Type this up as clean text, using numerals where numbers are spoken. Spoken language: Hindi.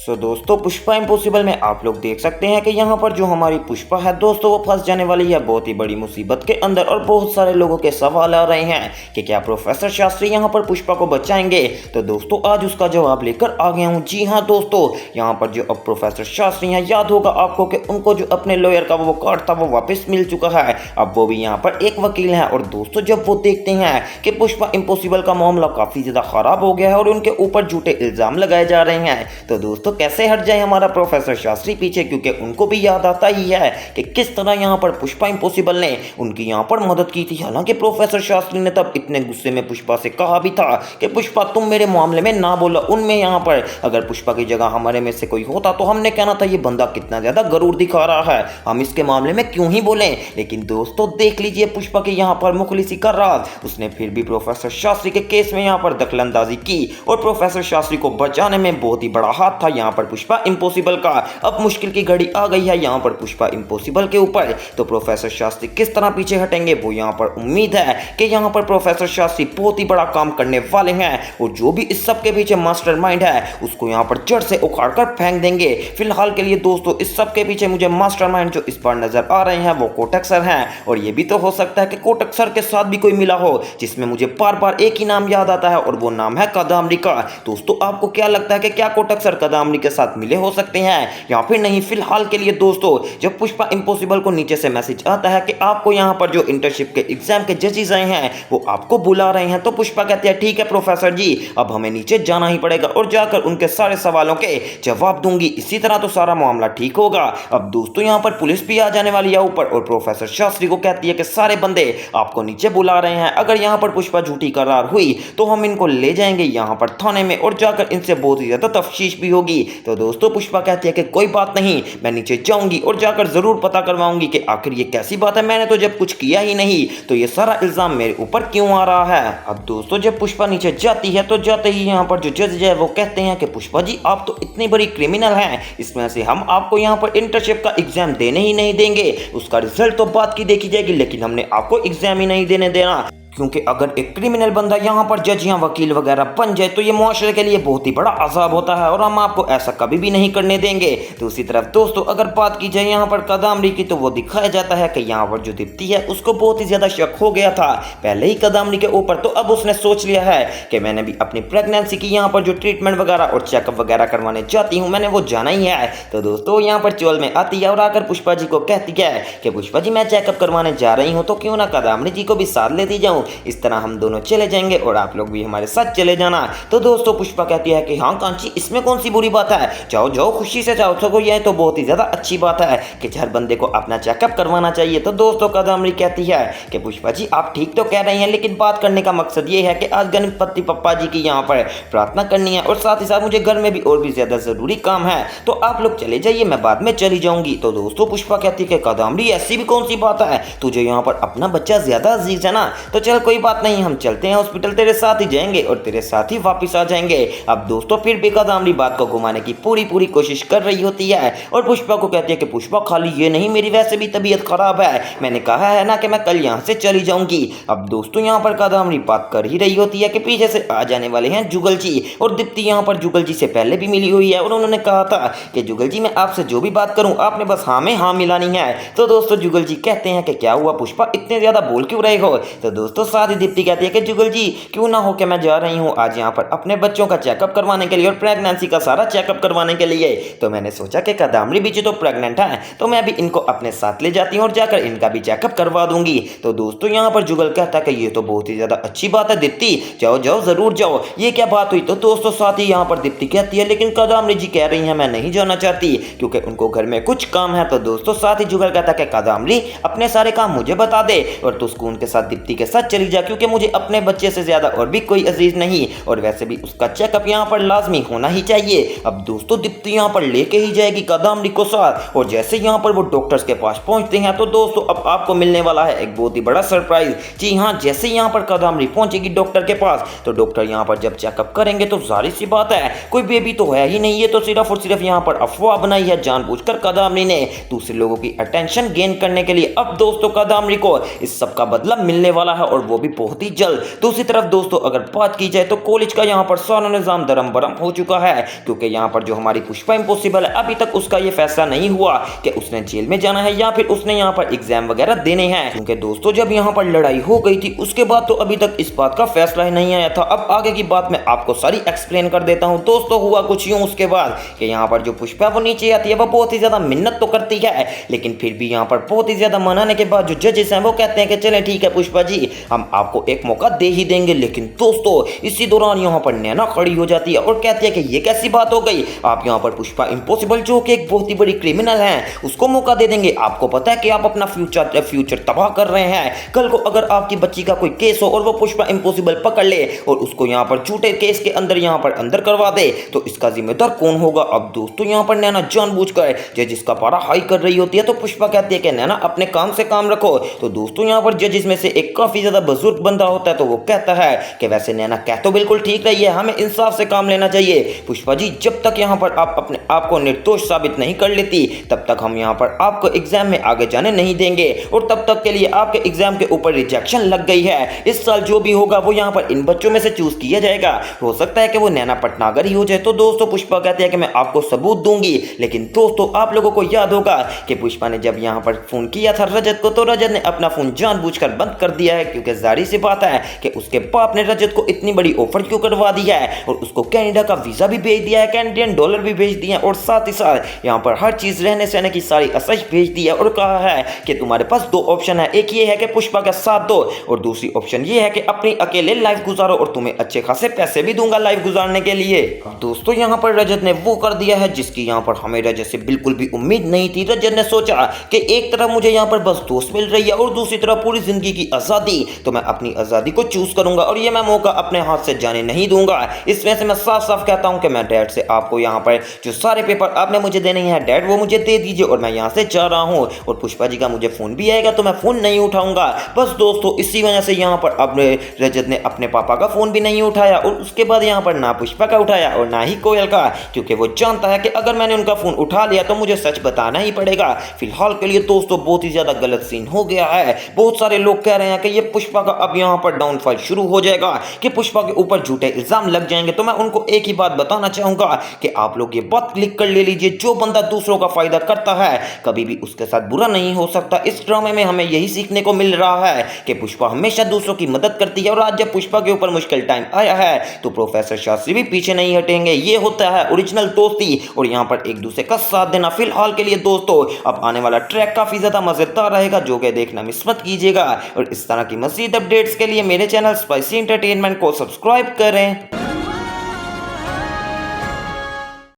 दोस्तों पुष्पा इम्पॉसिबल में आप लोग देख सकते हैं कि यहाँ पर जो हमारी पुष्पा है दोस्तों वो फंस जाने वाली है बहुत ही बड़ी मुसीबत के अंदर। और बहुत सारे लोगों के सवाल आ रहे हैं कि क्या प्रोफेसर शास्त्री यहाँ पर पुष्पा को बचाएंगे। तो दोस्तों आज उसका जवाब लेकर आ गया हूँ। जी हाँ दोस्तों, यहाँ पर जो अब प्रोफेसर शास्त्री हैं, याद होगा आपको कि उनको जो अपने लॉयर का वो कार्ड था वो वापस मिल चुका है। अब वो भी यहाँ पर एक वकील है। और दोस्तों जब वो देखते हैं कि पुष्पा इम्पॉसिबल का मामला काफी ज्यादा खराब हो गया है और उनके ऊपर झूठे इल्जाम लगाए जा रहे हैं, तो दोस्तों कैसे हट जाए हमारा प्रोफेसर शास्त्री पीछे, क्योंकि उनको भी याद आता ही है कि किस तरह यहाँ पर पुष्पा इम्पॉसिबल ने उनकी यहाँ पर मदद की थी। हालांकि प्रोफेसर शास्त्री ने तब इतने गुस्से में पुष्पा से कहा भी था कि पुष्पा तुम मेरे मामले में ना बोलो। उनमें यहाँ पर अगर पुष्पा की जगह हमारे में से कोई होता तो हमने कहना था ये बंदा कितना ज्यादा गरूर दिखा रहा है, हम इसके मामले में क्यों ही बोले। लेकिन दोस्तों देख लीजिए पुष्पा की यहाँ पर मुखलिसी कर रहा, उसने फिर भी प्रोफेसर शास्त्री के केस में यहाँ पर दखलंदाजी की और प्रोफेसर शास्त्री को बचाने में बहुत ही बड़ा हाथ था यहाँ पर पुष्पा इम्पॉसिबल का। अब मुश्किल की घड़ी आ गई है यहाँ पर पुष्पा इम्पॉसिबल के ऊपर। तो प्रोफेसर शास्त्री किस तरह पीछे हटेंगे, वो यहाँ पर उम्मीद है कि यहाँ पर प्रोफेसर शास्त्री बहुत ही बड़ा काम करने वाले हैं और जो भी इस सब के पीछे मास्टरमाइंड है उसको यहाँ पर जड़ से उखाड़ कर फेंक देंगे। फिलहाल के लिए दोस्तों इस सब के पीछे मुझे मास्टरमाइंड जो इस बार नजर आ रहे हैं वो कोटक सर हैं। और ये भी तो हो सकता है कि कोटक सर के साथ भी कोई मिला हो, जिसमें मुझे बार बार एक ही नाम याद आता है और वो नाम है कदामरी का। दोस्तों आपको क्या लगता है कि क्या कोटक सर कदामरी के साथ मिले हो सकते हैं या फिर नहीं। फिलहाल के लिए दोस्तों जब पुष्पा इम्पॉसिबल को नीचे से मैसेज आता है कि आपको यहाँ पर जो इंटर्नशिप के एग्जाम के जजेस आए हैं वो आपको बुला रहे हैं, तो पुष्पा कहती है ठीक है प्रोफेसर जी, अब हमें नीचे जाना ही पड़ेगा और जाकर उनके सारे सवालों के जवाब दूंगी, इसी तरह तो सारा मामला ठीक होगा। अब दोस्तों यहाँ पर पुलिस भी आ जाने वाली है ऊपर और प्रोफेसर शास्त्री को कहती है कि सारे बंदे आपको नीचे बुला रहे हैं, अगर यहाँ पर पुष्पा झूठी करार हुई तो हम इनको ले जाएंगे यहाँ पर थाने में और जाकर इनसे बहुत ही ज्यादा तफ्तीश भी होगी। तो दोस्तों पुष्पा कहती है कि कोई बात नहीं, मैं नीचे जाऊंगी और जाकर जरूर पता करवाऊंगी कि आखिर ये कैसी बात है, मैंने तो जब कुछ किया ही नहीं तो ये सारा इल्जाम मेरे ऊपर क्यों आ रहा है। अब दोस्तों जब पुष्पा नीचे जाती है तो जाते ही यहाँ पर जो जज है वो कहते हैं कि पुष्पा जी आप तो इतनी बड़ी क्रिमिनल हैं, इसमें से हम आपको यहाँ पर इंटर्नशिप का एग्जाम देने ही नहीं देंगे, उसका रिजल्ट तो बात की देखी जाएगी, लेकिन हमने आपको एग्जाम ही नहीं देने देना, क्योंकि अगर एक क्रिमिनल बंदा यहाँ पर जज या वकील वगैरह बन जाए तो ये मुआशरे के लिए बहुत ही बड़ा अजाब होता है और हम आपको ऐसा कभी भी नहीं करने देंगे। दूसरी तरफ दोस्तों अगर बात की जाए यहाँ पर कदामरी की तो वो दिखाया जाता है कि यहाँ पर जो दीप्ति है उसको बहुत ही ज्यादा शक हो गया था पहले ही कदामरी के ऊपर, तो अब उसने सोच लिया है कि मैंने भी अपनी प्रेगनेंसी की यहाँ पर जो ट्रीटमेंट वगैरह और चेकअप वगैरह करवाने जाती हूँ मैंने वो जाना ही है। तो दोस्तों यहाँ पर चोल में आती है और आकर पुष्पा जी को कहती है कि पुष्पा जी मैं चेकअप करवाने जा रही हूँ तो क्यों ना कदामरी जी को भी साथ लेती जाऊँ, इस तरह हम दोनों चले जाएंगे और आप लोग भी हमारे साथ चले जाना। तो दोस्तों पुष्पा कहती है कि हाँ कांची इसमें कौन सी बुरी बात है, जाओ जाओ खुशी से जाओ, तो यह तो बहुत ही ज्यादा अच्छी बात है कि हर बंदे को अपना चेकअप करवाना चाहिए। तो दोस्तों कदामरी कहती है कि पुष्पा जी आप ठीक तो कह रही हैं, लेकिन बात करने का मकसद ये है कि आज गणपति पप्पा जी की यहाँ पर प्रार्थना करनी है और साथ ही साथ मुझे घर में भी और भी ज्यादा जरूरी काम है, तो आप लोग चले जाइए मैं बाद में चली जाऊंगी। तो दोस्तों पुष्पा कहती है कि कदामरी ऐसी भी कौन सी बात है, तुझे यहाँ पर अपना बच्चा ज्यादा अजीज है ना, तो चल कोई बात नहीं हम चलते हैं हॉस्पिटल, तेरे साथ ही जाएंगे और तेरे साथ ही वापस आ जाएंगे। अब दोस्तों फिर भी कदामरी बात को घुमाने की पूरी कोशिश कर रही होती है और पुष्पा को कहती है कि पुष्पा खाली ये नहीं मेरी वैसे भी तबीयत खराब है, मैंने कहा है ना कि मैं कल यहाँ से चली जाऊंगी। अब दोस्तों यहाँ पर कदामरी बात कर ही रही होती है कि पीछे से आ जाने वाले हैं जुगल जी और दीप्ति यहाँ पर जुगल जी से पहले भी मिली हुई है और उन्होंने कहा था कि जुगल जी मैं आपसे जो भी बात करूं आपने बस हाँ में हाँ मिलानी है। तो दोस्तों जुगल जी कहते हैं कि क्या हुआ पुष्पा इतने ज्यादा बोल क्यों रहे हो। तो दोस्तों साथ ही दीप्ति कहती है कि जुगल जी क्यों ना हो कि मैं जा रही हूँ आज यहाँ पर अपने बच्चों का चेकअप करवाने के लिए और प्रेगनेंसी का सारा चेकअप करवाने के लिए, तो मैंने सोचा कि कदामरी भी तो प्रेग्नेंट है तो मैं भी इनको अपने साथ ले जाती हूँ और जाकर इनका भी चेकअप करवा दूंगी। तो दोस्तों यहाँ पर जुगल कहता है कि ये तो बहुत ही ज्यादा अच्छी बात है दीप्ति, जाओ जाओ जरूर जाओ, ये क्या बात हुई। तो दोस्तों साथ ही यहाँ पर दीप्ति कहती है लेकिन कदामरी जी कह रही है मैं नहीं जाना चाहती क्योंकि उनको घर में कुछ काम है। तो दोस्तों साथ ही जुगल कहता है कि कदामरी अपने सारे काम मुझे बता दे और तू सुकून के साथ दीप्ति के साथ चली जा, क्योंकि मुझे अपने बच्चे से ज्यादा और भी कोई अजीज नहीं और वैसे भी उसका चेकअप यहाँ पर लाजमी होना ही चाहिए। अब दोस्तों दीप्ति यहाँ पर लेके ही जाएगी कदामरी को साथ और जैसे यहाँ पर वो डॉक्टर्स के पास पहुंचते हैं तो दोस्तों अब आपको मिलने वाला है एक बहुत ही बड़ा सरप्राइज। जी हाँ, जैसे यहाँ पर कदामरी पहुंचेगी डॉक्टर के पास तो डॉक्टर यहाँ पर जब चेकअप करेंगे तो जाहिर सी बात है कोई बेबी तो है ही नहीं, ये तो सिर्फ और सिर्फ यहाँ पर अफवाह बनाई है जानबूझकर कदामरी ने दूसरे लोगों की अटेंशन गेन करने के लिए। अब दोस्तों कदामरी को इस सब का बदला मिलने वाला है और और वो भी बहुत ही जल्द। दूसरी तरफ दोस्तों अगर बात की जाए तो कॉलेज का यहाँ पर सारा निजाम दरम बरम हो चुका है, क्योंकि यहाँ पर जो हमारी पुष्पा इम्पॉसिबल है अभी तक उसका ये फैसला नहीं हुआ कि उसने जेल में जाना है या फिर उसने यहाँ पर एग्जाम वगैरह देने हैं। क्योंकि दोस्तों जब यहाँ पर लड़ाई हो गई थी उसके बाद तो अभी तक इस बात का फैसला ही नहीं आया था। अब आगे की बात मैं आपको सारी एक्सप्लेन कर देता हूँ। दोस्तों हुआ कुछ यूं उसके बाद कि यहाँ पर जो पुष्पा वो नीचे आती है, वो बहुत ही ज्यादा मिन्नत तो करती है, लेकिन फिर भी यहाँ पर बहुत ही ज्यादा मनाने के बाद जो जजेस हैं वो कहते हैं कि चले ठीक है पुष्पा जी, हम आपको एक मौका दे ही देंगे। लेकिन दोस्तों इसी दौरान यहाँ पर नैना खड़ी हो जाती है और कहती है कि ये कैसी बात हो गई, आप यहाँ पर पुष्पा इम्पॉसिबल जो कि एक बहुत ही बड़ी क्रिमिनल है उसको मौका दे देंगे। आपको पता है कि आप अपना फ्यूचर तबाह कर रहे हैं। कल को अगर आपकी बच्ची का कोई केस हो और वो पुष्पा इम्पॉसिबल पकड़ ले और उसको यहाँ पर झूठे केस के अंदर यहाँ पर अंदर करवा दे तो इसका जिम्मेदार कौन होगा। अब दोस्तों यहाँ पर नैना जानबूझकर जजिस का पारा हाई कर रही होती है, तो पुष्पा कहती है कि नैना अपने काम से काम रखो। तो दोस्तों यहाँ पर जजिस में से एक काफी ज्यादा बुजुर्ग बंदा होता है, तो वो कहता है कि वैसे नैना कह तो बिल्कुल ठीक रही है, हमें इंसाफ से काम लेना चाहिए। पुष्पा जी जब तक यहाँ पर आप अपने आप को निर्दोष साबित नहीं कर लेती तब तक हम यहाँ पर आपको एग्जाम में आगे जाने नहीं देंगे, और तब तक के लिए आपके एग्जाम के ऊपर रिजेक्शन लग गई है। इस साल जो भी होगा वो यहाँ पर इन बच्चों में से चूज किया जाएगा, हो सकता है कि वो नैना पटनागर ही हो जाए। तो दोस्तों पुष्पा कहती है कि मैं आपको सबूत दूंगी। लेकिन दोस्तों आप लोगों को याद होगा कि पुष्पा ने जब यहाँ पर फोन किया था रजत को, तो रजत ने अपना फोन जानबूझकर बंद कर दिया है, क्योंकि जाहिर सी बात है कि उसके बाप ने रजत को इतनी बड़ी ऑफर क्यों करवा दिया है, और उसको कनाडा का वीजा भी भेज दिया है, कैनेडियन डॉलर भी भेज दिए हैं, और साथ ही साथ यहाँ पर हर चीज रहने सहने की सारी असज भेज दी है, और कहा है कि तुम्हारे पास दो ऑप्शन है, एक ये है कि पुष्पा का साथ दो और दूसरी ऑप्शन ये है कि अपनी अकेले लाइफ गुजारो और तुम्हें अच्छे खासे पैसे भी दूंगा लाइफ गुजारने के लिए। दोस्तों यहाँ पर रजत ने वो कर दिया है जिसकी यहाँ पर हमें रजत से बिल्कुल भी उम्मीद नहीं थी। रजत ने सोचा कि एक तरफ मुझे यहाँ पर बस दोस्त मिल रही है और दूसरी तरफ पूरी जिंदगी की आजादी, तो मैं अपनी आजादी को चूज करूंगा और ये मैं मौका अपने हाथ से जाने नहीं दूंगा। इसमें से मैं साफ साफ कहता हूं कि मैं डैड से आपको यहाँ पर जो सारे पेपर आपने मुझे देने हैं डैड वो मुझे दे दीजिए और मैं यहाँ से जा रहा हूँ, और पुष्पा जी का मुझे फोन भी आएगा तो मैं फोन नहीं उठाऊंगा। बस दोस्तों इसी वजह से यहाँ पर अब रजत ने अपने पापा का फोन भी नहीं उठाया, और उसके बाद यहाँ पर ना पुष्पा का उठाया और ना ही कोयल का, क्योंकि वो जानता है कि अगर मैंने उनका फोन उठा लिया तो मुझे सच बताना ही पड़ेगा। फिलहाल के लिए दोस्तों बहुत ही ज्यादा गलत सीन हो गया है। बहुत सारे लोग कह रहे हैं कि ये पुष्पा का अब यहाँ पर डाउनफॉल शुरू हो जाएगा, कि पुष्पा के ऊपर झूठे इल्जाम लग जाएंगे। तो मैं उनको एक ही बात बताना चाहूंगा कि आप लोग ये बात क्लिक कर ले लीजिए, जो बंदा दूसरों का फायदा करता है कभी भी उसके साथ बुरा नहीं हो सकता। इस ड्रामे में हमें यही सीखने को मिल रहा है कि पुष्पा हमेशा दूसरों की मदद करती है, और आज जब पुष्पा के ऊपर मुश्किल टाइम आया है तो प्रोफेसर शास्त्री भी पीछे नहीं हटेंगे। ये होता है ओरिजिनल दोस्ती और यहाँ पर एक दूसरे का साथ देना। फिलहाल के लिए दोस्तों अब आने वाला ट्रैक काफी ज्यादा मजेदार रहेगा, जो कि देखना मिस मत कीजिएगा, और इस तरह की मज़ीद अपडेट्स के लिए मेरे चैनल स्पाइसी एंटरटेनमेंट को सब्सक्राइब करें।